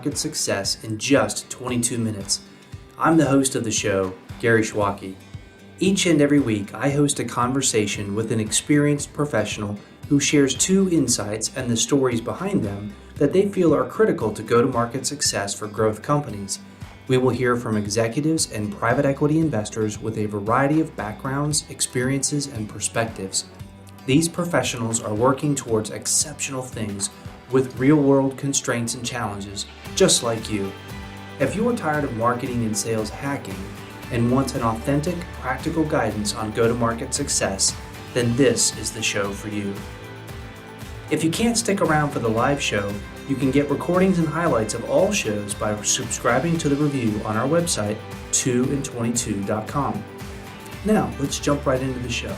market success in just 22 minutes. I'm the host of the show, Gary Schwacke. Each and every week, I host a conversation with an experienced professional who shares two insights and the stories behind them that they feel are critical to go-to-market success for growth companies. We will hear from executives and private equity investors with a variety of backgrounds, experiences, and perspectives. These professionals are working towards exceptional things with real-world constraints and challenges, just like you. If you're tired of marketing and sales hacking and want an authentic, practical guidance on go-to-market success, then this is the show for you. If you can't stick around for the live show, you can get recordings and highlights of all shows by subscribing to the review on our website, 2and22.com. Now, let's jump right into the show.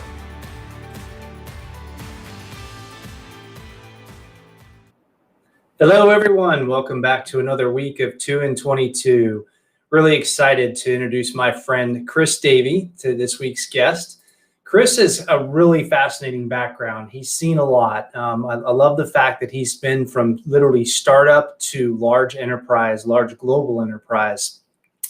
Hello, everyone. Welcome back to another week of 2 and 22. Really excited to introduce my friend Chris Davy to this week's guest. Chris has a really fascinating background. He's seen a lot. I love the fact that he's been from literally startup to large enterprise, large global enterprise.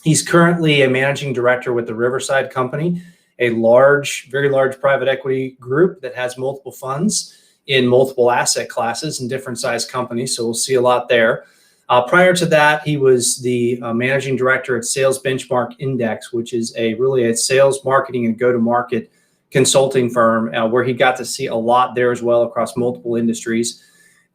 He's currently a managing director with the Riverside Company, a large, very large private equity group that has multiple funds in multiple asset classes and different size companies. So we'll see a lot there. Prior to that, he was the managing director at Sales Benchmark Index, which is really a sales, marketing, and go-to-market consulting firm where he got to see a lot there as well across multiple industries.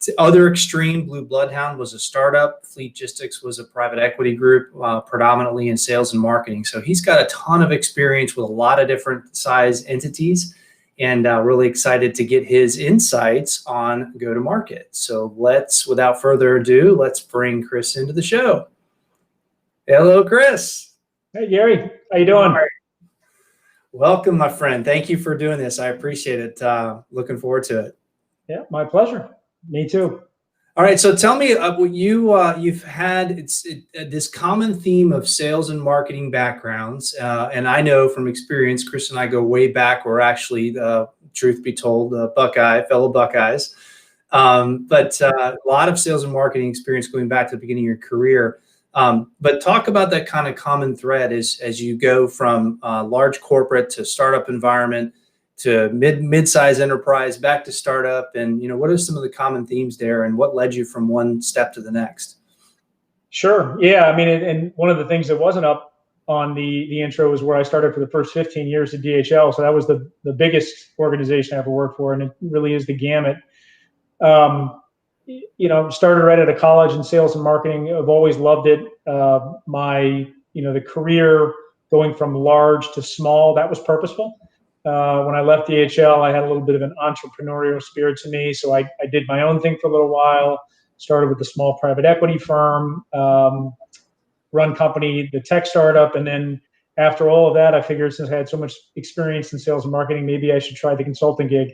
To the other extreme, Blue Bloodhound was a startup. Fleetgistics was a private equity group, predominantly in sales and marketing. So he's got a ton of experience with a lot of different size entities, and really excited to get his insights on go-to-market. So without further ado, let's bring Chris into the show. Hello, Chris. Hey, Gary. How you doing? Right. Welcome, my friend. Thank you for doing this. I appreciate it. Looking forward to it. Yeah, my pleasure. Me too. All right, so tell me what you've had. This common theme of sales and marketing backgrounds, and I know from experience, Chris and I go way back. We're actually, truth be told, fellow Buckeyes, but a lot of sales and marketing experience going back to the beginning of your career. But talk about that kind of common thread as you go from large corporate to startup environment to mid-size enterprise, back to startup, and what are some of the common themes there, and what led you from one step to the next? Sure. Yeah. I mean, and one of the things that wasn't up on the intro was where I started for the first 15 years at DHL. So that was the biggest organization I ever worked for, and it really is the gamut. Started right out of college in sales and marketing. I've always loved it. The career going from large to small, that was purposeful. When I left DHL, I had a little bit of an entrepreneurial spirit to me. So I did my own thing for a little while, started with a small private equity firm, run company, the tech startup. And then after all of that, I figured since I had so much experience in sales and marketing, maybe I should try the consulting gig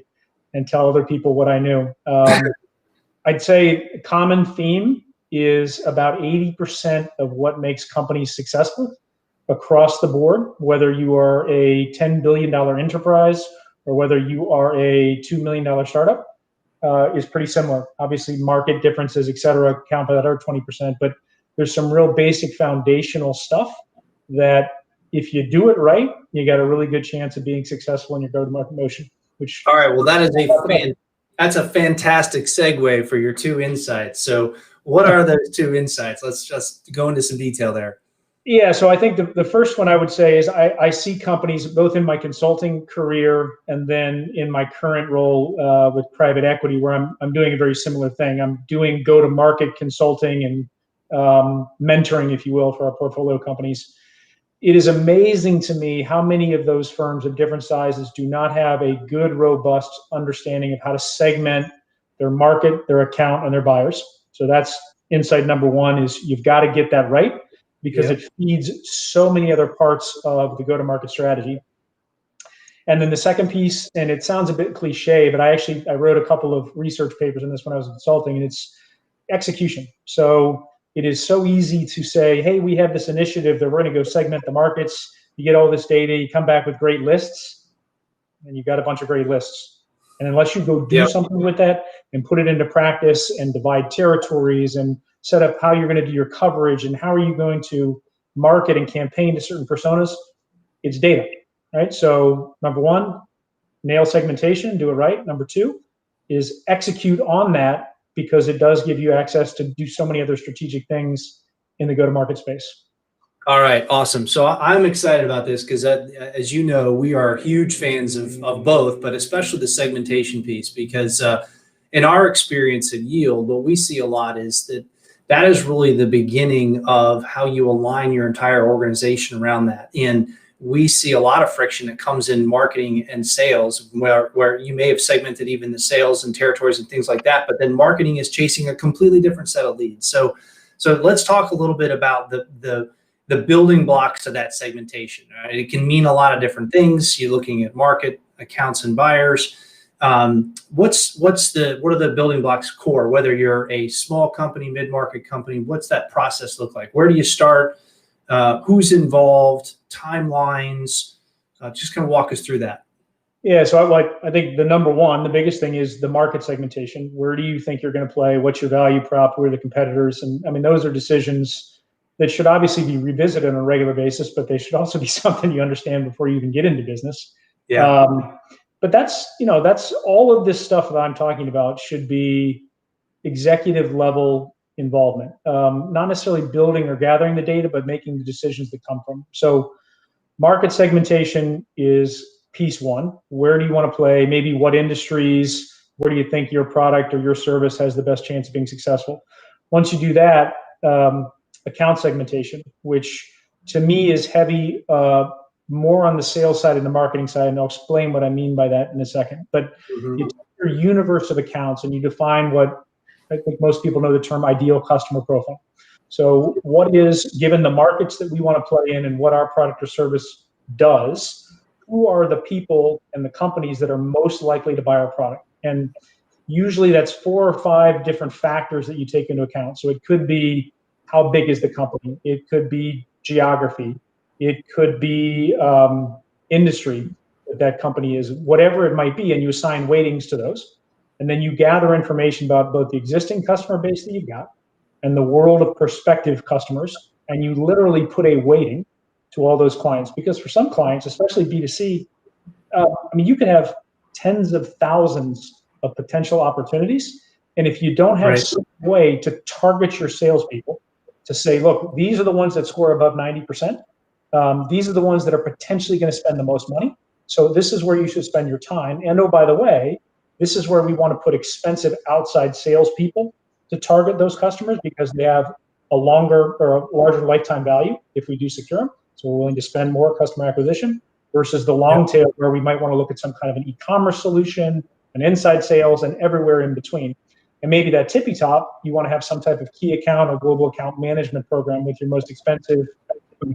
and tell other people what I knew. I'd say a common theme is about 80% of what makes companies successful across the board, whether you are a $10 billion enterprise or whether you are a $2 million startup, is pretty similar. Obviously, market differences, et cetera, account for that are 20%, but there's some real basic foundational stuff that if you do it right, you got a really good chance of being successful in your go-to-market motion. All right, well, that's a fantastic segue for your two insights. So what are those two insights? Let's just go into some detail there. Yeah, so I think the first one I would say is I see companies both in my consulting career and then in my current role with private equity where I'm doing a very similar thing. I'm doing go-to-market consulting and mentoring, if you will, for our portfolio companies. It is amazing to me how many of those firms of different sizes do not have a good, robust understanding of how to segment their market, their account, and their buyers. So that's insight number one, is you've got to get that right, because it feeds so many other parts of the go-to-market strategy. And then the second piece, and it sounds a bit cliche, but I wrote a couple of research papers on this when I was consulting, and it's execution. So it is so easy to say, hey, we have this initiative that we're going to go segment the markets. You get all this data, you come back with great lists, and you've got a bunch of great lists. And unless you go do something with that and put it into practice and divide territories and set up how you're going to do your coverage and how are you going to market and campaign to certain personas, it's data, right? So number one, nail segmentation, do it right. Number two is execute on that, because it does give you access to do so many other strategic things in the go-to-market space. All right, awesome. So I'm excited about this because, as you know, we are huge fans of both, but especially the segmentation piece, because in our experience at Yield, what we see a lot is that is really the beginning of how you align your entire organization around that. And we see a lot of friction that comes in marketing and sales, where you may have segmented even the sales and territories and things like that, but then marketing is chasing a completely different set of leads. So let's talk a little bit about the building blocks of that segmentation. Right? It can mean a lot of different things. You're looking at market, accounts, and buyers. What are the building blocks core? Whether you're a small company, mid-market company, what's that process look like? Where do you start? Who's involved? Timelines? Just kind of walk us through that. Yeah, so I think the biggest thing is the market segmentation. Where do you think you're going to play? What's your value prop? Who are the competitors? And I mean, those are decisions that should obviously be revisited on a regular basis, but they should also be something you understand before you even get into business. Yeah. But that's all of this stuff that I'm talking about should be executive level involvement, not necessarily building or gathering the data, but making the decisions that come from. So market segmentation is piece one. Where do you want to play? Maybe what industries? Where do you think your product or your service has the best chance of being successful? Once you do that, account segmentation, which to me is heavy, more on the sales side and the marketing side, and I'll explain what I mean by that in a second. But you take your universe of accounts and you define what I think most people know the term ideal customer profile. So what is, given the markets that we want to play in and what our product or service does, who are the people and the companies that are most likely to buy our product? And usually that's 4 or 5 different factors that you take into account. So it could be, how big is the company? It could be geography. It could be industry that company is, whatever it might be, and you assign weightings to those. And then you gather information about both the existing customer base that you've got and the world of prospective customers, and you literally put a weighting to all those clients. Because for some clients, especially B2C, I mean, you could have tens of thousands of potential opportunities. And if you don't have some way to target your salespeople to say, look, these are the ones that score above 90%. These are the ones that are potentially going to spend the most money. So this is where you should spend your time. And oh, by the way, this is where we want to put expensive outside salespeople to target those customers, because they have a longer or a larger lifetime value if we do secure them. So we're willing to spend more customer acquisition versus the long tail, where we might want to look at some kind of an e-commerce solution, an inside sales, and everywhere in between. And maybe that tippy top, you want to have some type of key account or global account management program with your most expensive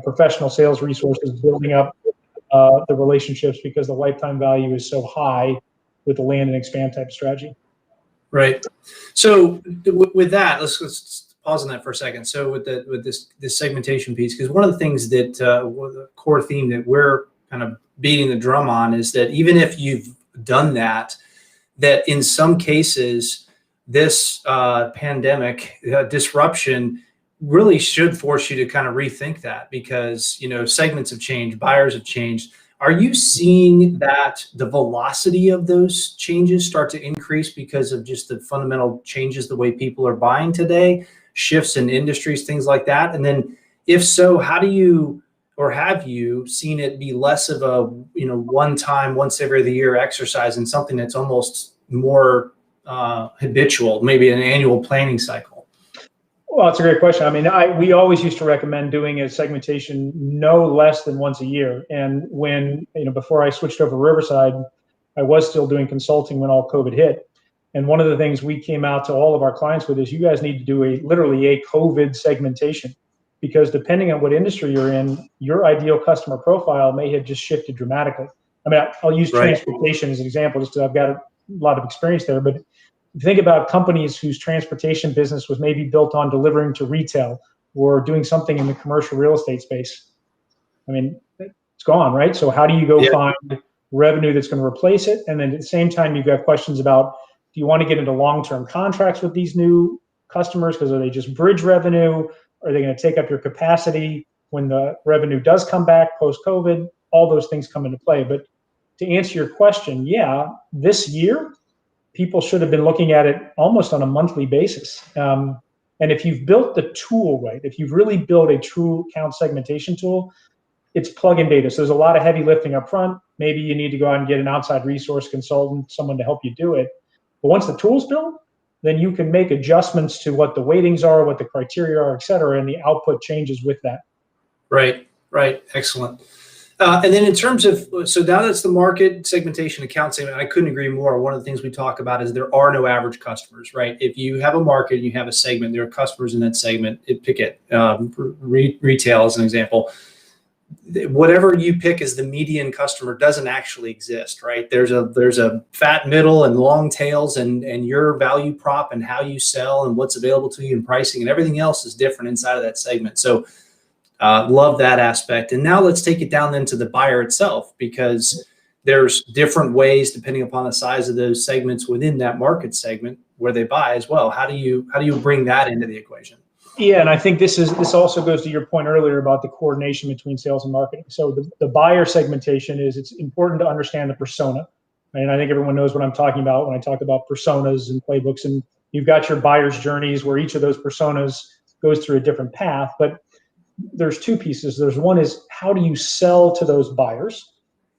professional sales resources, building up the relationships, because the lifetime value is so high with the land and expand type strategy. Right. So with that, let's pause on that for a second. So with this segmentation piece, because one of the things that the core theme that we're kind of beating the drum on is that even if you've done that in some cases, this pandemic disruption really should force you to kind of rethink that, because, segments have changed, buyers have changed. Are you seeing that the velocity of those changes start to increase because of just the fundamental changes, the way people are buying today, shifts in industries, things like that? And then if so, how do you, or have you seen it be less of a, one time, once every other year exercise and something that's almost more habitual, maybe an annual planning cycle? Well, it's a great question. I mean, we always used to recommend doing a segmentation no less than once a year. And when, before I switched over to Riverside, I was still doing consulting when all COVID hit. And one of the things we came out to all of our clients with is, you guys need to do literally a COVID segmentation, because depending on what industry you're in, your ideal customer profile may have just shifted dramatically. I mean, I'll use transportation as an example, just because I've got a lot of experience there. But think about companies whose transportation business was maybe built on delivering to retail or doing something in the commercial real estate space. I mean, it's gone, right? So how do you go find revenue that's going to replace it? And then at the same time, you've got questions about, do you want to get into long-term contracts with these new customers? Because are they just bridge revenue? Are they going to take up your capacity when the revenue does come back post-COVID? All those things come into play. But to answer your question, yeah, this year, people should have been looking at it almost on a monthly basis. And if you've built the tool right, if you've really built a true account segmentation tool, it's plug-in data. So there's a lot of heavy lifting up front. Maybe you need to go out and get an outside resource consultant, someone to help you do it. But once the tool's built, then you can make adjustments to what the weightings are, what the criteria are, et cetera, and the output changes with that. Right. Excellent. And then in terms of, so now that's the market segmentation, account segment, I couldn't agree more. One of the things we talk about is there are no average customers, right? If you have a market, you have a segment, there are customers in that segment. Pick it, retail as an example. Whatever you pick as the median customer doesn't actually exist, right? There's a fat middle and long tails, and your value prop and how you sell and what's available to you and pricing and everything else is different inside of that segment. So love that aspect. And now let's take it down then to the buyer itself, because there's different ways depending upon the size of those segments within that market segment where they buy as well. How do you bring that into the equation? Yeah, and I think this also goes to your point earlier about the coordination between sales and marketing. So the buyer segmentation is, it's important to understand the persona. And I think everyone knows what I'm talking about when I talk about personas and playbooks. And you've got your buyer's journeys where each of those personas goes through a different path. But there's two pieces. There's one is, how do you sell to those buyers,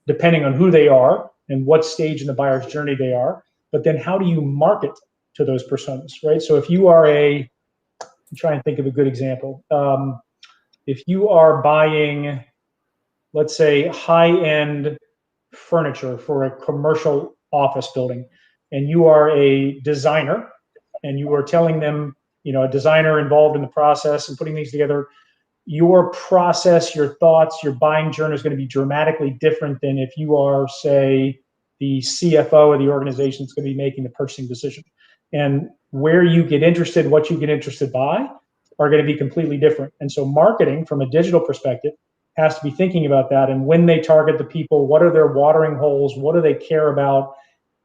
depending on who they are and what stage in the buyer's journey they are. But then how do you market to those personas, right? So if you are I'm trying to think of a good example. If you are buying, let's say, high-end furniture for a commercial office building, and you are a designer, and you are telling them, a designer involved in the process and putting these together, your process, your thoughts, your buying journey is going to be dramatically different than if you are, say, the CFO of the organization that's going to be making the purchasing decision. And where you get interested, what you get interested by, are going to be completely different. And so marketing from a digital perspective has to be thinking about that. And when they target the people, what are their watering holes? What do they care about?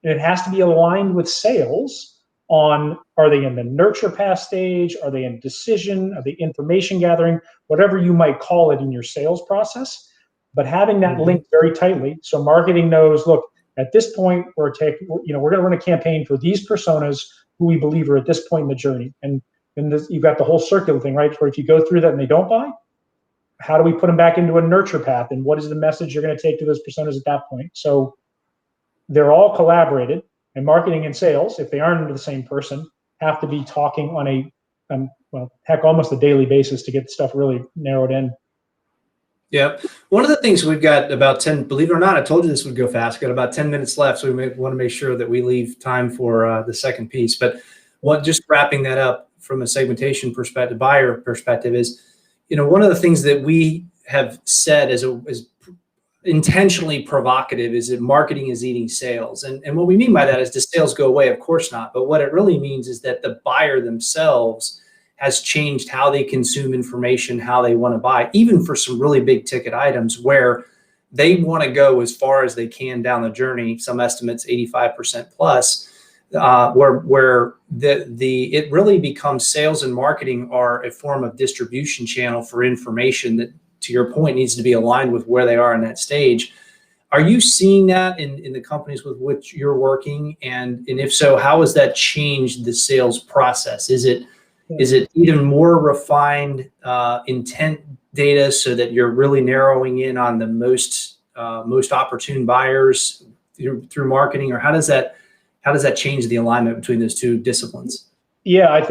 And it has to be aligned with sales on, are they in the nurture path stage? Are they in decision? Are they information gathering? Whatever you might call it in your sales process. But having that linked very tightly, so marketing knows, look, at this point, we're going to run a campaign for these personas who we believe are at this point in the journey. And you've got the whole circular thing, right? Where if you go through that and they don't buy, how do we put them back into a nurture path? And what is the message you're going to take to those personas at that point? So they're all collaborated, and marketing and sales, if they aren't under the same person, have to be talking on almost a daily basis to get stuff really narrowed in. Yeah. One of the things we've got about 10, believe it or not, I told you this would go fast. Got about 10 minutes left. So we want to make sure that we leave time for the second piece. But just wrapping that up from a segmentation perspective, buyer perspective is, one of the things that we have said is intentionally provocative is that marketing is eating sales. And what we mean by that is, does sales go away? Of course not. But what it really means is that the buyer themselves has changed how they consume information, how they want to buy, even for some really big ticket items where they want to go as far as they can down the journey. Some estimates 85% plus, where it really becomes sales and marketing are a form of distribution channel for information that, to your point, needs to be aligned with where they are in that stage. Are you seeing that in the companies with which you're working? And if so, how has that changed the sales process? Is it even more refined intent data so that you're really narrowing in on the most opportune buyers through marketing, or how does that change the alignment between those two disciplines? Yeah,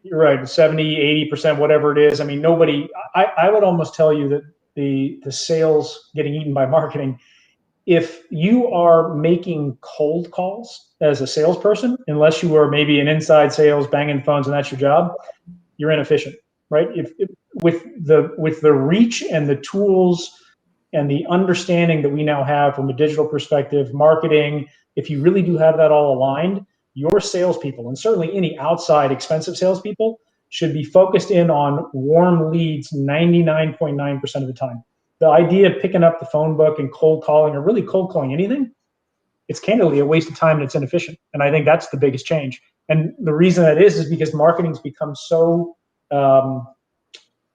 you're right, 70, 80%, whatever it is. I would almost tell you that the sales getting eaten by marketing, if you are making cold calls as a salesperson, unless you are maybe an inside sales banging phones and that's your job, you're inefficient, right? With the reach and the tools and the understanding that we now have from a digital perspective, marketing, if you really do have that all aligned, your salespeople, and certainly any outside expensive salespeople, should be focused in on warm leads 99.9% of the time. The idea of picking up the phone book and cold calling, or really cold calling anything, it's candidly a waste of time and it's inefficient. And I think that's the biggest change. And the reason that is because marketing's become so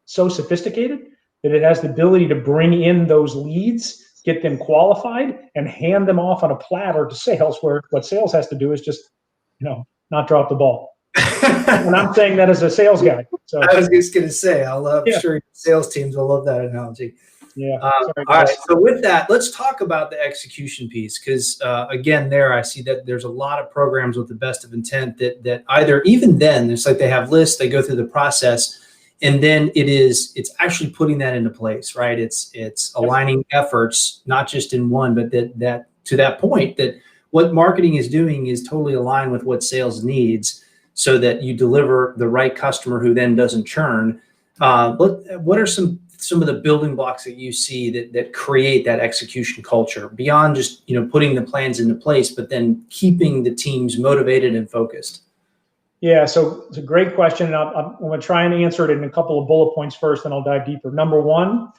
sophisticated that it has the ability to bring in those leads, get them qualified, and hand them off on a platter to sales, where what sales has to do is just, not drop the ball. And I'm saying that as a sales guy. So I was just going to say, I'm Yeah. sure sales teams will love that analogy. Yeah. All right. So with that, let's talk about the execution piece, because again, there I see that there's a lot of programs with the best of intent that either even then it's like they have lists, they go through the process, and then it's actually putting that into place, right? It's aligning efforts, not just in one, but that to that point that what marketing is doing is totally aligned with what sales needs, so that you deliver the right customer who then doesn't churn. What are some of the building blocks that you see that create that execution culture beyond just putting the plans into place, but then keeping the teams motivated and focused? Yeah, so it's a great question, and I'm going to try and answer it in a couple of bullet points first, and I'll dive deeper. Number one,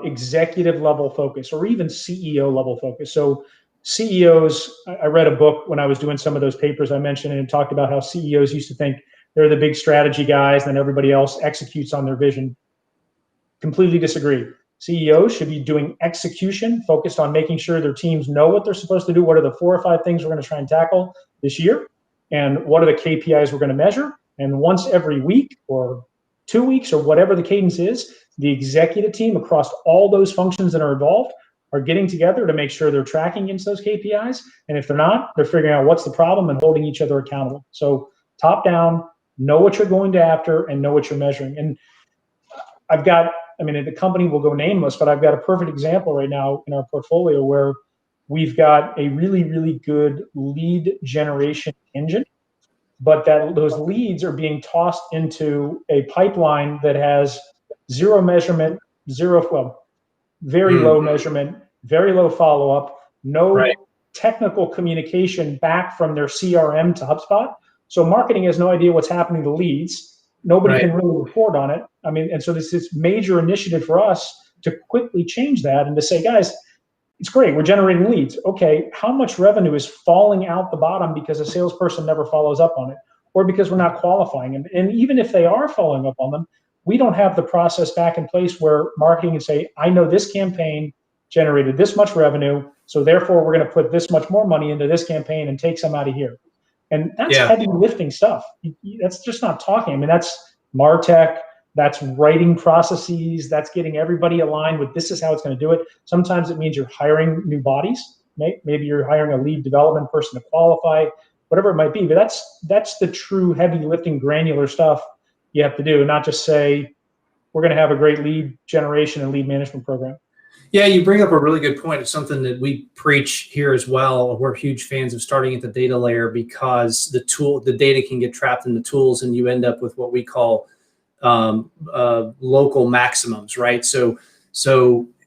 executive level focus, or even CEO level focus. So CEOs, I read a book when I was doing some of those papers I mentioned, and it talked about how CEOs used to think they're the big strategy guys, and then everybody else executes on their vision. Completely disagree. CEOs should be doing execution, focused on making sure their teams know what they're supposed to do. What are the 4 or 5 things we're going to try and tackle this year? And what are the KPIs we're going to measure? And once every week or 2 weeks or whatever the cadence is, the executive team across all those functions that are involved are getting together to make sure they're tracking against those KPIs. And if they're not, they're figuring out what's the problem and holding each other accountable. So top down, know what you're going after and know what you're measuring. And the company will go nameless, but I've got a perfect example right now in our portfolio where we've got a really, really good lead generation engine, but those leads are being tossed into a pipeline that has zero measurement, very low measurement, very low follow-up, no technical communication back from their CRM to HubSpot. So marketing has no idea what's happening to leads. Nobody can really report on it. And so this major initiative for us to quickly change that and to say, guys, it's great, we're generating leads. Okay, how much revenue is falling out the bottom because a salesperson never follows up on it, or because we're not qualifying them? And even if they are following up on them, we don't have the process back in place where marketing can say, I know this campaign generated this much revenue, so therefore we're going to put this much more money into this campaign and take some out of here. And that's heavy lifting stuff. That's just not talking. that's MarTech, that's writing processes, that's getting everybody aligned with this is how it's going to do it. Sometimes it means you're hiring new bodies. Maybe you're hiring a lead development person to qualify, whatever it might be. But that's the true heavy lifting, granular stuff you have to do, not just say, we're going to have a great lead generation and lead management program. Yeah, you bring up a really good point. It's something that we preach here as well. We're huge fans of starting at the data layer, because the data can get trapped in the tools, and you end up with what we call local maximums, right? So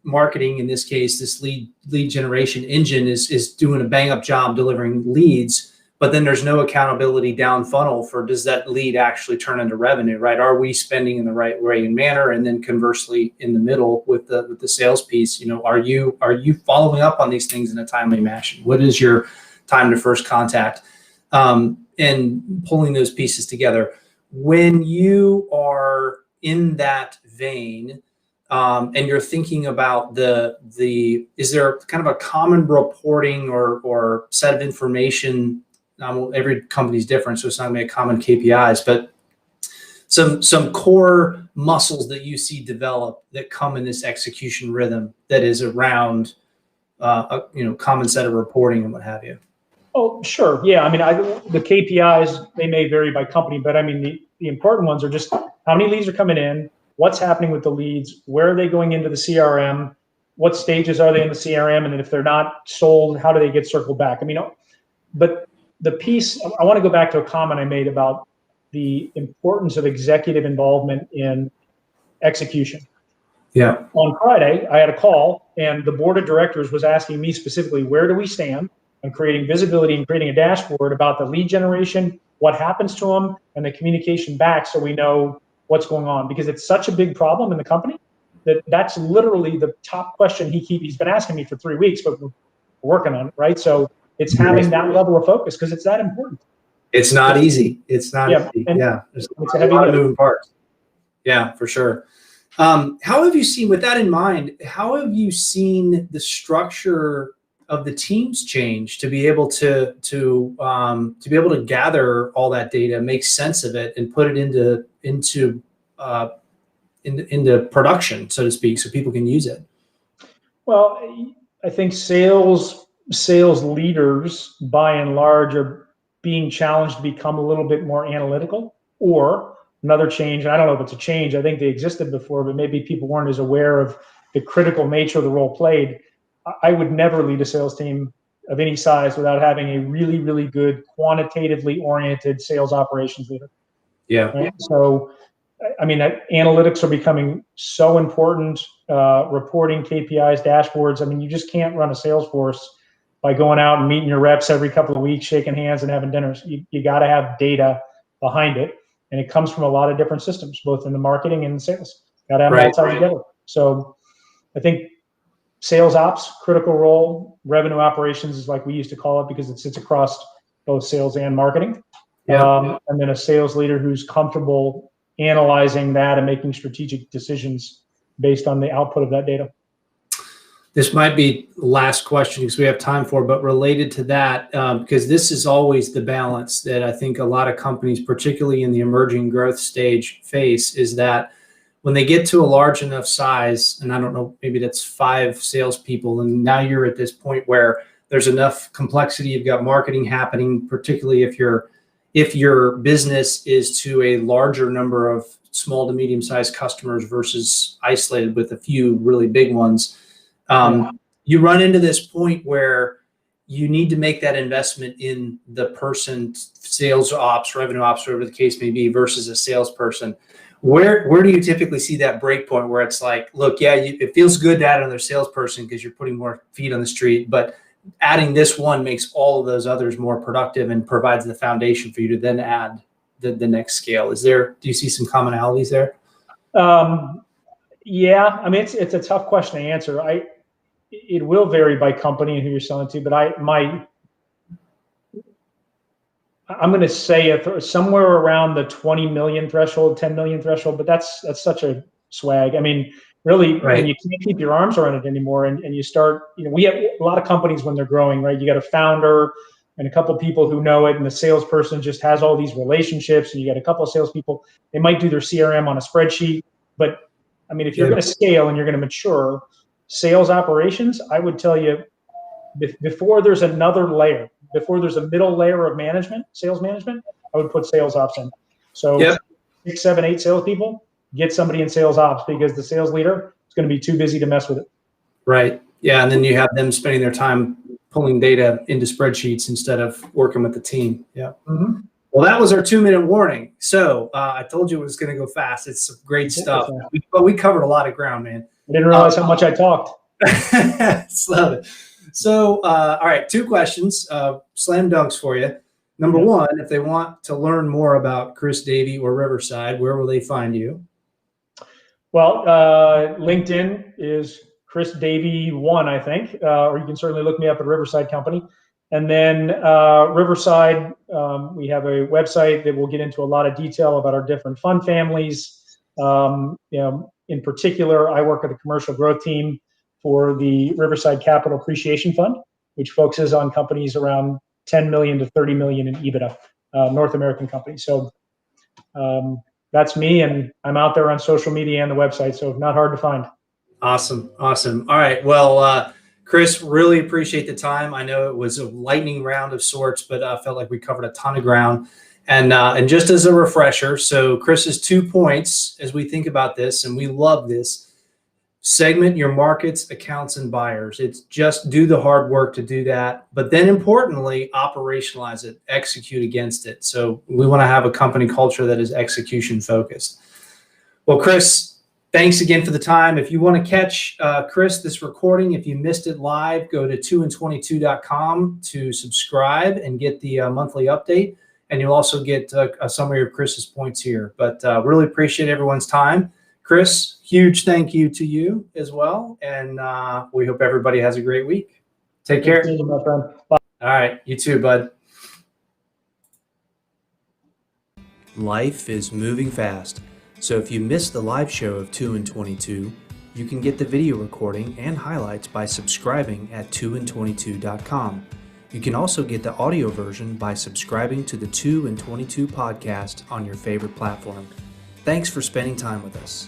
marketing, in this case, this lead generation engine is doing a bang up job delivering leads, but then there's no accountability down funnel for, does that lead actually turn into revenue, right? Are we spending in the right way and manner? And then conversely, in the middle with the sales piece, are you following up on these things in a timely fashion? What is your time to first contact? And pulling those pieces together. When you are in that vein, and you're thinking about is there kind of a common reporting or set of information? Every company's different, so it's not going to be a common KPIs, but some core muscles that you see develop that come in this execution rhythm that is around a common set of reporting and what have you. Oh, sure. Yeah. The KPIs, they may vary by company, but the important ones are just how many leads are coming in, what's happening with the leads, where are they going into the CRM, what stages are they in the CRM, and then if they're not sold, how do they get circled back? But the piece, I want to go back to a comment I made about the importance of executive involvement in execution. Yeah. On Friday, I had a call, and the board of directors was asking me specifically, where do we stand on creating visibility and creating a dashboard about the lead generation, what happens to them, and the communication back, so we know what's going on, because it's such a big problem in the company that's literally the top question he's been asking me for 3 weeks, but we're working on it, right? So it's having that level of focus, because it's that important. It's not easy. It's not easy. Yeah. There's a lot of moving parts. Yeah, for sure. How have you seen, with that in mind, how have you seen the structure of the teams change to be able to be able to gather all that data, make sense of it, and put it into production, so to speak, so people can use it? Well, I think sales leaders, by and large, are being challenged to become a little bit more analytical. Or another change, and I don't know if it's a change, I think they existed before, but maybe people weren't as aware of the critical nature of the role played. I would never lead a sales team of any size without having a really, really good, quantitatively oriented sales operations leader. Yeah. Right? So, I mean, analytics are becoming so important. Reporting, KPIs, dashboards. I mean, you just can't run a sales force by going out and meeting your reps every couple of weeks, shaking hands and having dinners. You got to have data behind it, and it comes from a lot of different systems, both in the marketing and sales. Got to have them all tied together. So, I think sales ops, critical role. Revenue operations is like we used to call it, because it sits across both sales and marketing. And then a sales leader who's comfortable analyzing that and making strategic decisions based on the output of that data. This might be the last question because we have time for, but related to that, because this is always the balance that I think a lot of companies, particularly in the emerging growth stage, face, is that when they get to a large enough size, and I don't know, maybe that's 5 salespeople, and now you're at this point where there's enough complexity, you've got marketing happening, particularly if your business is to a larger number of small to medium-sized customers versus isolated with a few really big ones. You run into this point where you need to make that investment in the person, sales ops, revenue ops, whatever the case may be, versus a salesperson. Where do you typically see that break point where it's like, look, yeah, it feels good to add another salesperson because you're putting more feet on the street, but adding this one makes all of those others more productive and provides the foundation for you to then add the next scale. Do you see some commonalities there? Yeah, I mean, it's a tough question to answer. It will vary by company and who you're selling to, but I'm going to say somewhere around the 20 million threshold, 10 million threshold, but that's such a swag. I mean, really, when you can't keep your arms around it anymore, and you start, we have a lot of companies when they're growing, right? You got a founder and a couple of people who know it, and the salesperson just has all these relationships, and you got a couple of salespeople. They might do their CRM on a spreadsheet, but I mean, if you're going to scale and you're going to mature, sales operations, I would tell you, before there's another layer, before there's a middle layer of management, sales management, I would put sales ops in. So 6, 7, 8 salespeople, get somebody in sales ops, because the sales leader is going to be too busy to mess with it. Right. Yeah. And then you have them spending their time pulling data into spreadsheets instead of working with the team. Yeah. Mm-hmm. Well, that was our 2-minute warning. So I told you it was going to go fast. It's some great stuff. But we covered a lot of ground, man. I didn't realize how much I talked. Love it. So, all right, 2 questions, slam dunks for you. Number 1, if they want to learn more about Chris Davy or Riverside, where will they find you? Well, LinkedIn is Chris Davy 1, I think, or you can certainly look me up at Riverside Company. And then Riverside, we have a website that will get into a lot of detail about our different fund families. In particular, I work at the commercial growth team for the Riverside Capital Appreciation Fund, which focuses on companies around 10 million to 30 million in EBITDA, North American companies. So that's me, and I'm out there on social media and the website, so not hard to find. Awesome. All right. Well, Chris, really appreciate the time. I know it was a lightning round of sorts, but I felt like we covered a ton of ground. And just as a refresher, so Chris's 2 points as we think about this, and we love this: segment your markets, accounts, and buyers. It's just do the hard work to do that. But then importantly, operationalize it, execute against it. So we want to have a company culture that is execution focused. Well, Chris, thanks again for the time. If you want to catch Chris, this recording, if you missed it live, go to 2and22.com to subscribe and get the monthly update. And you'll also get a summary of Chris's points here. But really appreciate everyone's time. Chris, huge thank you to you as well. And we hope everybody has a great week. Take care. Thank you, my friend. Bye. All right. You too, bud. Life is moving fast, so if you missed the live show of 2 in 22, you can get the video recording and highlights by subscribing at 2in22.com. You can also get the audio version by subscribing to the 2 in 22 podcast on your favorite platform. Thanks for spending time with us.